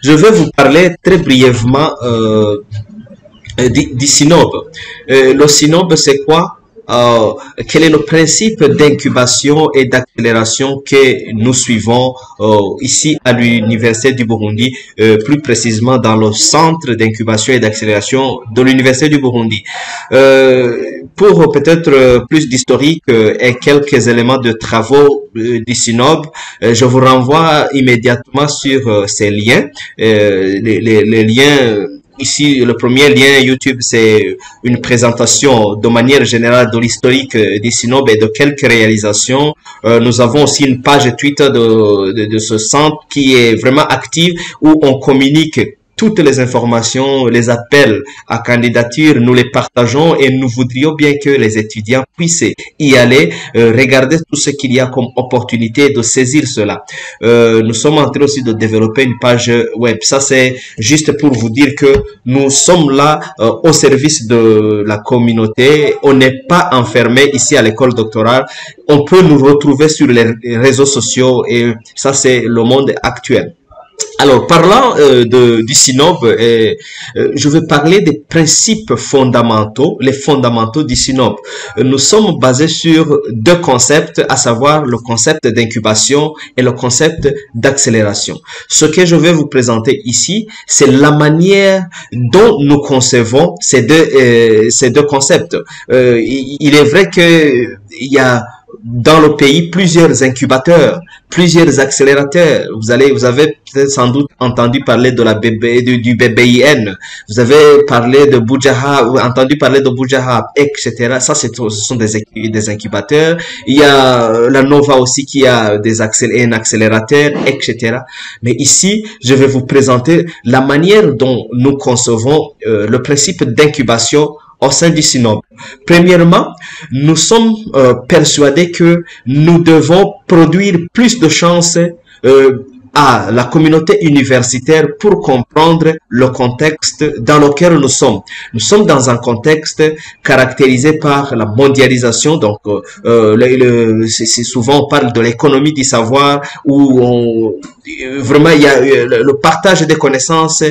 je vais vous parler très brièvement du SYNOB. Le SYNOB, c'est quoi? Quel est le principe d'incubation et d'accélération que nous suivons ici à l'Université du Burundi, plus précisément dans le centre d'incubation et d'accélération de l'Université du Burundi. Pour peut-être plus d'historique et quelques éléments de travaux du SYNOB, je vous renvoie immédiatement sur ces liens. Les liens. Ici, le premier lien YouTube, c'est une présentation de manière générale de l'historique du SYNOB et de quelques réalisations. Nous avons aussi une page Twitter de ce centre qui est vraiment active où on communique toutes les informations, les appels à candidature, nous les partageons et nous voudrions bien que les étudiants puissent y aller, regarder tout ce qu'il y a comme opportunité de saisir cela. Nous sommes en train aussi de développer une page web. Ça, c'est juste pour vous dire que nous sommes là au service de la communauté. On n'est pas enfermé ici à l'école doctorale. On peut nous retrouver sur les réseaux sociaux et ça, c'est le monde actuel. Alors, parlant du SYNOB, je vais parler des principes fondamentaux, les fondamentaux du SYNOB. Nous sommes basés sur deux concepts, à savoir le concept d'incubation et le concept d'accélération. Ce que je vais vous présenter ici, c'est la manière dont nous concevons ces deux concepts. Il est vrai que il y a dans le pays plusieurs incubateurs, plusieurs accélérateurs. Vous avez peut-être sans doute entendu parler de du BBIN. Vous avez parlé de Bujaha, ou entendu parler de Bujaha, etc. Ça, ce sont des incubateurs. Il y a la Nova aussi qui a un accélérateur, etc. Mais ici, je vais vous présenter la manière dont nous concevons le principe d'incubation au sein du SYNOB. Premièrement, nous sommes persuadés que nous devons produire plus de chances à la communauté universitaire pour comprendre le contexte dans lequel nous sommes. Nous sommes dans un contexte caractérisé par la mondialisation, donc c'est souvent on parle de l'économie du savoir où vraiment il y a le partage des connaissances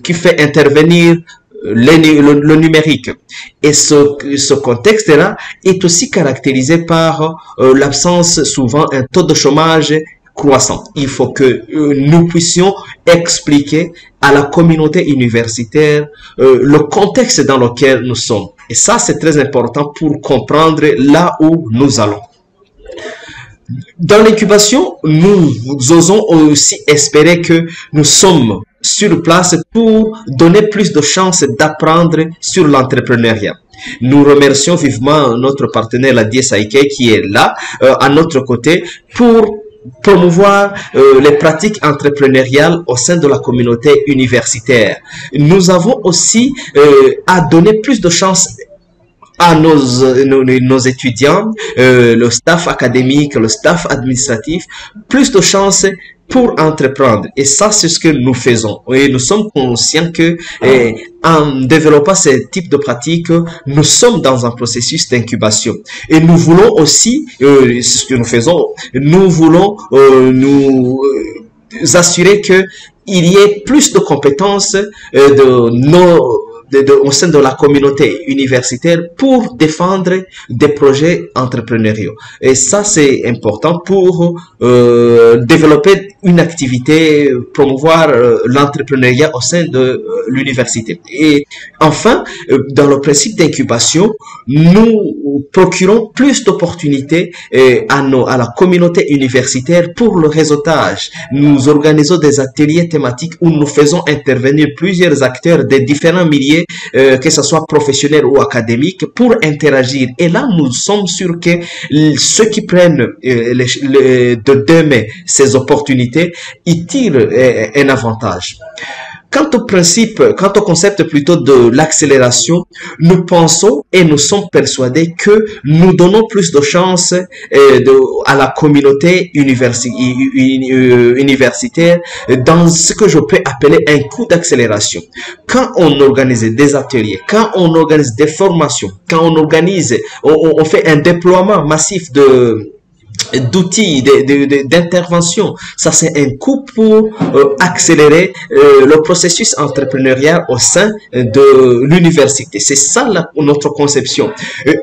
qui fait intervenir le numérique. Et ce contexte-là est aussi caractérisé par l'absence, souvent un taux de chômage croissant. Il faut que nous puissions expliquer à la communauté universitaire le contexte dans lequel nous sommes. Et ça, c'est très important pour comprendre là où nous allons. Dans l'incubation, nous osons aussi espérer que nous sommes sur place pour donner plus de chances d'apprendre sur l'entrepreneuriat. Nous remercions vivement notre partenaire, la DSIK, qui est là à notre côté pour promouvoir les pratiques entrepreneuriales au sein de la communauté universitaire. Nous avons aussi à donner plus de chances à nos étudiants, le staff académique, le staff administratif, plus de chances pour entreprendre. Et ça, c'est ce que nous faisons. Et nous sommes conscients que en développant ce type de pratiques, nous sommes dans un processus d'incubation. Et nous voulons aussi, c'est ce que nous faisons, nous voulons nous assurer que il y ait plus de compétences au sein de la communauté universitaire pour défendre des projets entrepreneuriaux. Et ça, c'est important pour développer une activité, promouvoir l'entrepreneuriat au sein de l'université. Et enfin, dans le principe d'incubation, nous procurons plus d'opportunités à la communauté universitaire pour le réseautage. Nous organisons des ateliers thématiques où nous faisons intervenir plusieurs acteurs des différents milieux, que ce soit professionnel ou académique, pour interagir. Et là, nous sommes sûrs que ceux qui prennent de demain ces opportunités, ils tirent un avantage. Quant au concept plutôt de l'accélération, nous pensons et nous sommes persuadés que nous donnons plus de chances à la communauté universitaire dans ce que je peux appeler un coup d'accélération. Quand on organise des ateliers, quand on organise des formations, quand on fait un déploiement massif d'outils, d'intervention. Ça, c'est un coup pour accélérer le processus entrepreneurial au sein de l'université. C'est ça notre conception.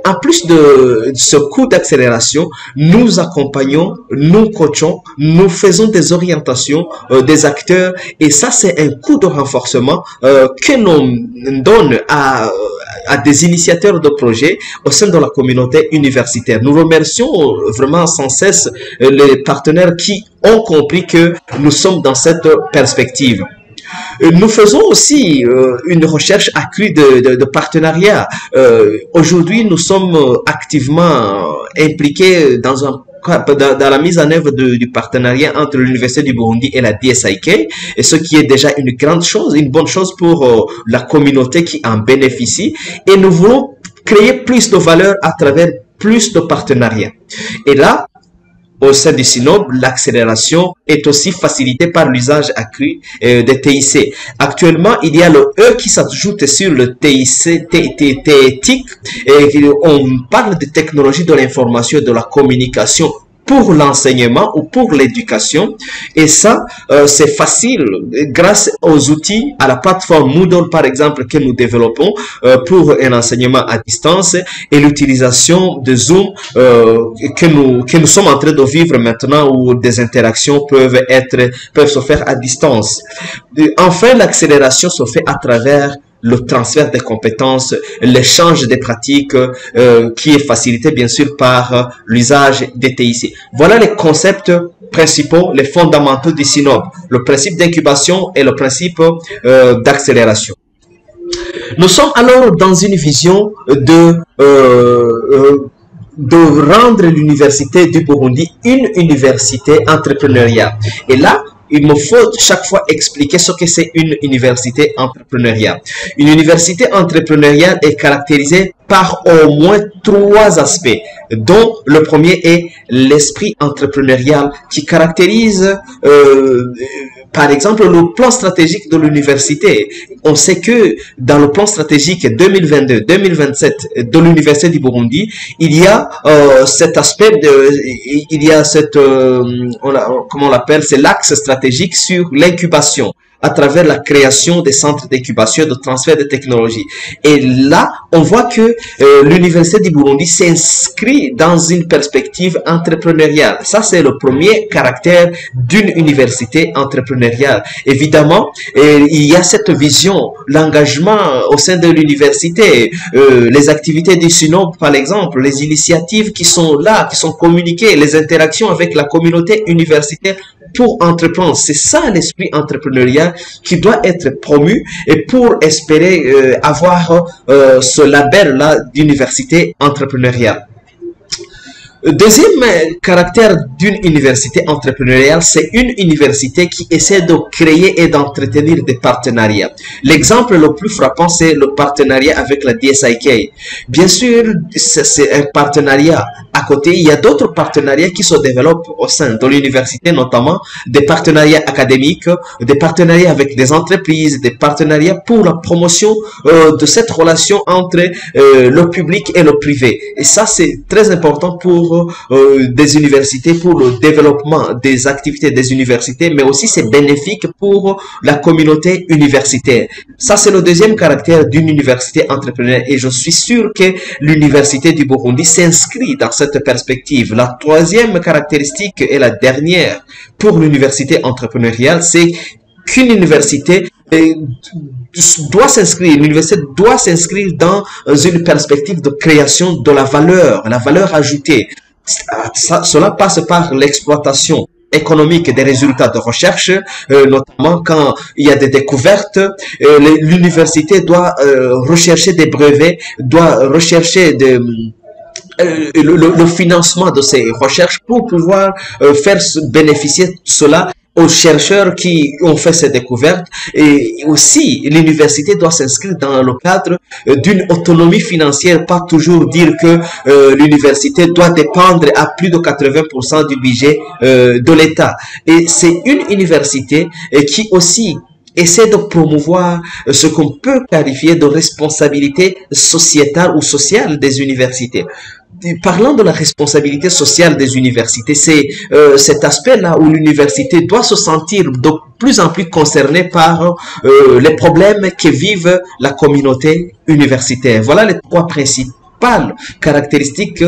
En plus de ce coup d'accélération, nous accompagnons, nous coachons, nous faisons des orientations des acteurs et ça, c'est un coup de renforcement que l'on donne à des initiateurs de projets au sein de la communauté universitaire. Nous remercions vraiment sans cesse les partenaires qui ont compris que nous sommes dans cette perspective. Nous faisons aussi une recherche accrue de partenariats. Aujourd'hui, nous sommes activement impliqués dans la mise en œuvre du partenariat entre l'Université du Burundi et la DSIK, et ce qui est déjà une grande chose, une bonne chose pour la communauté qui en bénéficie. Et nous voulons créer plus de valeur à travers plus de partenariats. Et là, au sein du SINOB, l'accélération est aussi facilitée par l'usage accru des TIC. Actuellement, il y a le E qui s'ajoute sur le TIC, TIC, et on parle de technologie de l'information et de la communication pour l'enseignement ou pour l'éducation. Et ça, c'est facile grâce aux outils, à la plateforme Moodle par exemple que nous développons pour un enseignement à distance et l'utilisation de Zoom que nous sommes en train de vivre maintenant où des interactions peuvent se faire à distance. Enfin, l'accélération se fait à travers le transfert des compétences, l'échange des pratiques qui est facilité bien sûr par l'usage des TIC. Voilà les concepts principaux, les fondamentaux du SINOB, le principe d'incubation et le principe d'accélération. Nous sommes alors dans une vision de rendre l'université du Burundi une université entrepreneuriale. Et là, il me faut chaque fois expliquer ce que c'est une université entrepreneuriale. Une université entrepreneuriale est caractérisée par au moins 3 aspects, dont le premier est l'esprit entrepreneurial qui caractérise par exemple le plan stratégique de l'université. On sait que dans le plan stratégique 2022-2027 de l'université du Burundi, il y a cet aspect comment on l'appelle, c'est l'axe stratégique sur l'incubation à travers la création des centres d'incubation, de transfert de technologies. Et là, on voit que l'Université du Burundi s'inscrit dans une perspective entrepreneuriale. Ça, c'est le premier caractère d'une université entrepreneuriale. Évidemment, il y a cette vision, l'engagement au sein de l'université, les activités du SINOB, par exemple, les initiatives qui sont là, qui sont communiquées, les interactions avec la communauté universitaire pour entreprendre. C'est ça l'esprit entrepreneurial qui doit être promu et pour espérer avoir ce label-là d'université entrepreneuriale. Deuxième caractère d'une université entrepreneuriale, c'est une université qui essaie de créer et d'entretenir des partenariats. L'exemple le plus frappant, c'est le partenariat avec la DSIK. Bien sûr, c'est un partenariat. À côté, il y a d'autres partenariats qui se développent au sein de l'université, notamment des partenariats académiques, des partenariats avec des entreprises, des partenariats pour la promotion de cette relation entre le public et le privé. Et ça, c'est très important pour des universités, pour le développement des activités des universités, mais aussi c'est bénéfique pour la communauté universitaire. Ça, c'est le deuxième caractère d'une université entrepreneuriale et je suis sûr que l'université du Burundi s'inscrit dans cette perspective. La troisième caractéristique et la dernière pour l'université entrepreneuriale, c'est qu'une université doit s'inscrire dans une perspective de création de la valeur ajoutée. Cela passe par l'exploitation économique des résultats de recherche, notamment quand il y a des découvertes, l'université doit rechercher des brevets, doit rechercher le financement de ces recherches pour pouvoir faire bénéficier cela aux chercheurs qui ont fait ces découvertes. Et aussi l'université doit s'inscrire dans le cadre d'une autonomie financière, pas toujours dire que l'université doit dépendre à plus de 80% du budget de l'État. Et c'est une université qui aussi essaie de promouvoir ce qu'on peut qualifier de responsabilité sociétale ou sociale des universités. parlant de la responsabilité sociale des universités, c'est cet aspect-là où l'université doit se sentir de plus en plus concernée par les problèmes que vivent la communauté universitaire. Voilà les trois principes caractéristiques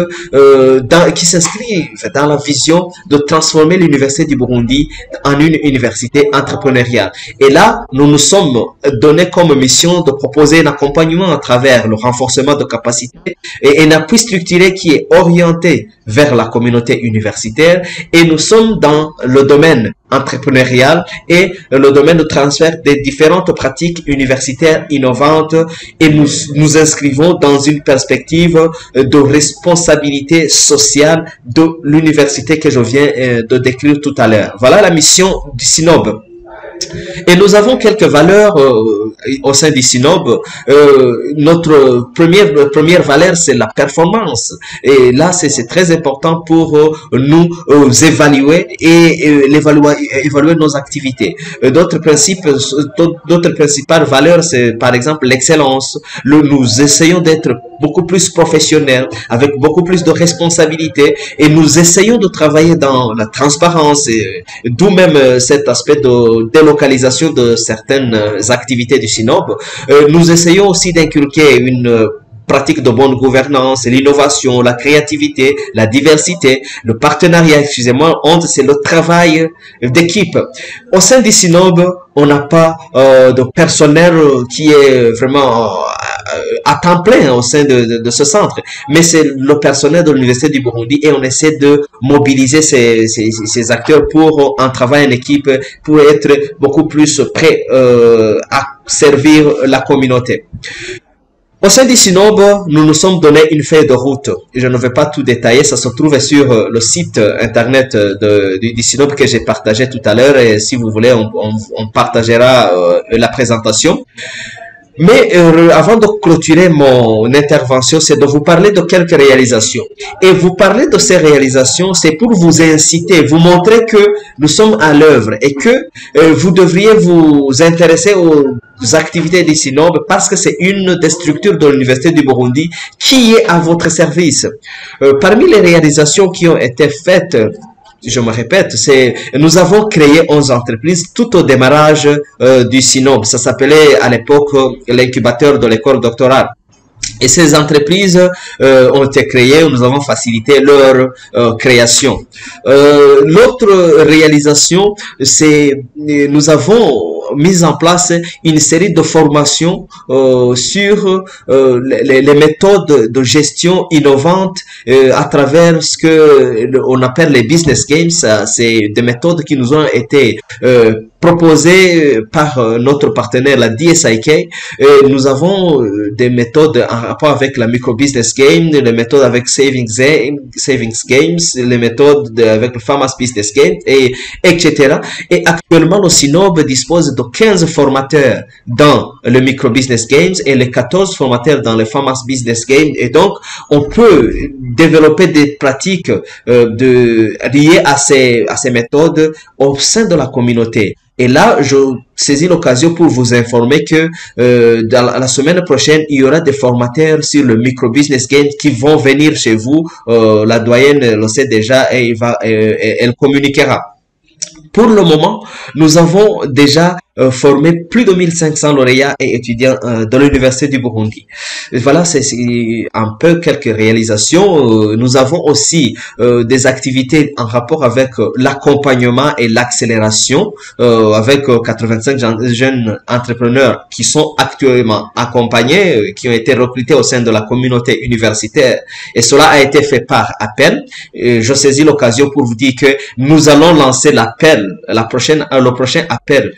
qui s'inscrivent dans la vision de transformer l'Université du Burundi en une université entrepreneuriale. Et là, nous nous sommes donnés comme mission de proposer un accompagnement à travers le renforcement de capacités et un appui structuré qui est orienté vers la communauté universitaire. Et nous sommes dans le domaine entrepreneurial et le domaine de transfert des différentes pratiques universitaires innovantes, et nous inscrivons dans une perspective de responsabilité sociale de l'université que je viens de décrire tout à l'heure. Voilà la mission du SINOB. Et nous avons quelques valeurs au sein du SINOB. Notre première valeur, c'est la performance. Et là, c'est très important pour nous évaluer et évaluer nos activités. D'autres principales valeurs, c'est par exemple l'excellence. Nous essayons d'être beaucoup plus professionnels, avec beaucoup plus de responsabilités, et nous essayons de travailler dans la transparence, d'où même cet aspect de délocalisation de certaines activités du SINOB. Nous essayons aussi d'inculquer une pratique de bonne gouvernance, l'innovation, la créativité, la diversité, le partenariat, excusez-moi, c'est le travail d'équipe. Au sein du SINOB, on n'a pas de personnel qui est vraiment à temps plein au sein de ce centre, mais c'est le personnel de l'Université du Burundi, et on essaie de mobiliser ces acteurs pour un travail en équipe, pour être beaucoup plus prêts à servir la communauté. Au sein du SINOB, nous nous sommes donné une feuille de route. Je ne vais pas tout détailler, ça se trouve sur le site internet du SINOB que j'ai partagé tout à l'heure, et si vous voulez, on partagera la présentation. Mais avant de clôturer mon intervention, c'est de vous parler de quelques réalisations. Et vous parler de ces réalisations, c'est pour vous inciter, vous montrer que nous sommes à l'œuvre et que vous devriez vous intéresser aux activités du SINOB, parce que c'est une des structures de l'Université du Burundi qui est à votre service. Parmi les réalisations qui ont été faites, je me répète, nous avons créé 11 entreprises tout au démarrage du SINOB. Ça s'appelait à l'époque l'incubateur de l'école doctorale. Et ces entreprises ont été créées, nous avons facilité leur création. L'autre réalisation, c'est nous avons mis en place une série de formations sur les méthodes de gestion innovantes à travers ce que on appelle les business games. C'est des méthodes qui nous ont été proposées par notre partenaire, la DSIK. Nous avons des méthodes en rapport avec la micro business game, les méthodes avec savings games, les méthodes avec le farmers business game, etc. Et actuellement, le SINOB dispose de 15 formateurs dans le micro business games et les 14 formateurs dans le farmers business game. Et donc, on peut développer des pratiques liées à ces méthodes au sein de la communauté. Et là, je saisis l'occasion pour vous informer que dans la semaine prochaine, il y aura des formateurs sur le micro business game qui vont venir chez vous. La doyenne le sait déjà et elle communiquera. Pour le moment, nous avons déjà formé plus de 1500 lauréats et étudiants de l'Université du Burundi. Voilà, c'est un peu quelques réalisations. Nous avons aussi des activités en rapport avec l'accompagnement et l'accélération, avec 85 jeunes entrepreneurs qui sont actuellement accompagnés, qui ont été recrutés au sein de la communauté universitaire. Et cela a été fait par appel. Et je saisis l'occasion pour vous dire que nous allons lancer l'appel, le prochain appel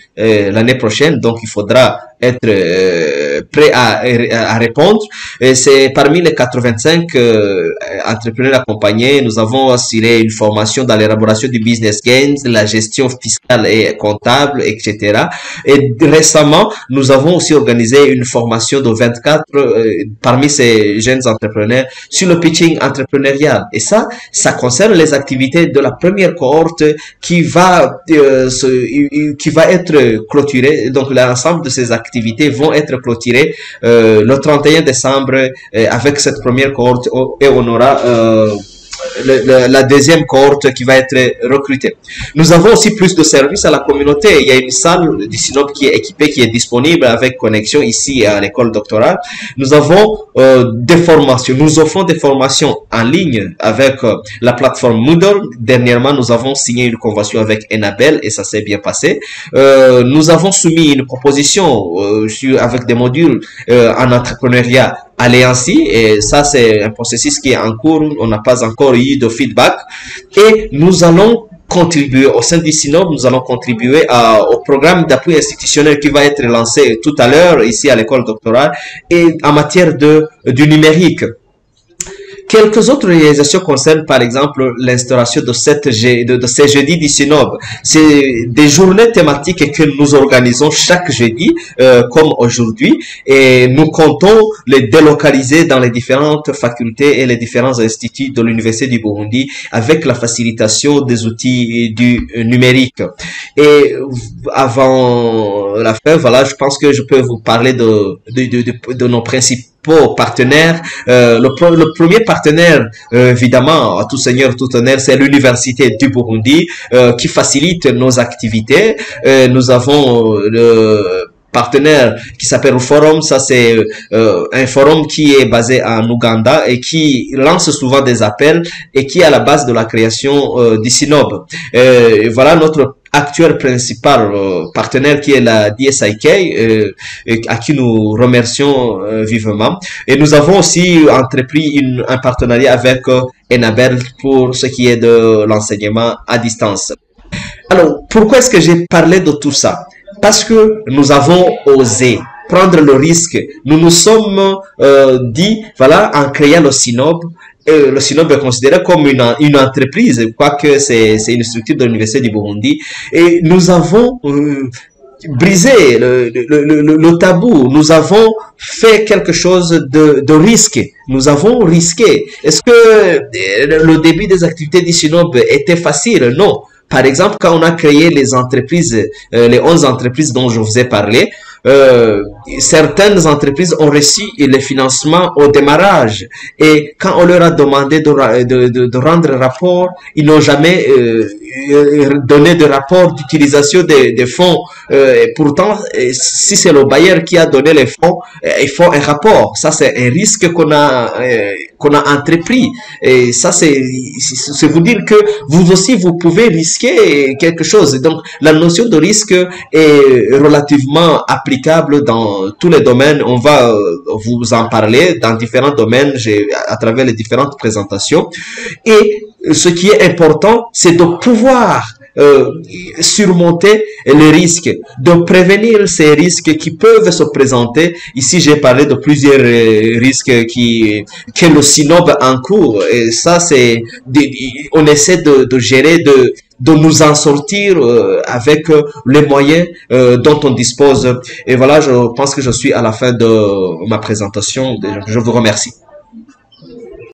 l'année prochaine, donc il faudra être prêt à répondre. Et c'est parmi les 85 entrepreneurs accompagnés, nous avons assuré une formation dans l'élaboration du business games, la gestion fiscale et comptable, etc. Et récemment, nous avons aussi organisé une formation de 24 parmi ces jeunes entrepreneurs sur le pitching entrepreneurial. Et ça concerne les activités de la première cohorte qui va être clôturée. Donc l'ensemble de ces activités activités vont être clôturées le 31 décembre avec cette première cohorte et on aura la deuxième cohorte qui va être recrutée. Nous avons aussi plus de services à la communauté. Il y a une salle du Sinope qui est équipée, qui est disponible avec connexion ici à l'école doctorale. Nous avons des formations. Nous offrons des formations en ligne avec la plateforme Moodle. Dernièrement, nous avons signé une convention avec Enabel et ça s'est bien passé. Nous avons soumis une proposition avec des modules en entrepreneuriat Alliancy, et ça c'est un processus qui est en cours, on n'a pas encore eu de feedback, et nous allons contribuer au sein du Sinope, nous allons contribuer au programme d'appui institutionnel qui va être lancé tout à l'heure ici à l'école doctorale et en matière du numérique. Quelques autres réalisations concernent par exemple l'instauration de ces jeudis du Sinope. C'est des journées thématiques que nous organisons chaque jeudi, comme aujourd'hui, et nous comptons les délocaliser dans les différentes facultés et les différents instituts de l'Université du Burundi avec la facilitation des outils du numérique. Et avant la fin, voilà, je pense que je peux vous parler de nos principaux partenaires. Le premier partenaire, évidemment, à tout seigneur, tout honneur, c'est l'Université du Burundi qui facilite nos activités. Nous avons le partenaire qui s'appelle le Forum. Ça, c'est un forum qui est basé en Ouganda et qui lance souvent des appels et qui est à la base de la création du Sinope. Voilà notre actuel principal partenaire qui est la DSIK, à qui nous remercions vivement. Et nous avons aussi entrepris un partenariat avec Enabel pour ce qui est de l'enseignement à distance. Alors, pourquoi est-ce que j'ai parlé de tout ça? Parce que nous avons osé prendre le risque. Nous nous sommes dit, voilà, en créant le Sinope, le Sinope est considéré comme une entreprise, quoique c'est une structure de l'Université du Burundi. Et nous avons brisé le tabou. Nous avons fait quelque chose de risqué. Nous avons risqué. Est-ce que le début des activités du Sinope était facile? Non. Par exemple, quand on a créé les entreprises, les 11 entreprises dont je vous ai parlé, certaines entreprises ont reçu les financements au démarrage et quand on leur a demandé de rendre rapport, ils n'ont jamais donné de rapport d'utilisation des fonds. Et pourtant, si c'est le bailleur qui a donné les fonds, il faut un rapport. Ça, c'est un risque qu'on a entrepris. Et ça, c'est vous dire que vous aussi, vous pouvez risquer quelque chose. Donc, la notion de risque est relativement applicable dans tous les domaines. On va vous en parler dans différents domaines à travers les différentes présentations. Et ce qui est important, c'est de pouvoir surmonter les risques, de prévenir ces risques qui peuvent se présenter. Ici, j'ai parlé de plusieurs risques que le Sinope encourt. Et ça, c'est, on essaie de gérer, de nous en sortir avec les moyens dont on dispose. Et voilà, je pense que je suis à la fin de ma présentation. Je vous remercie.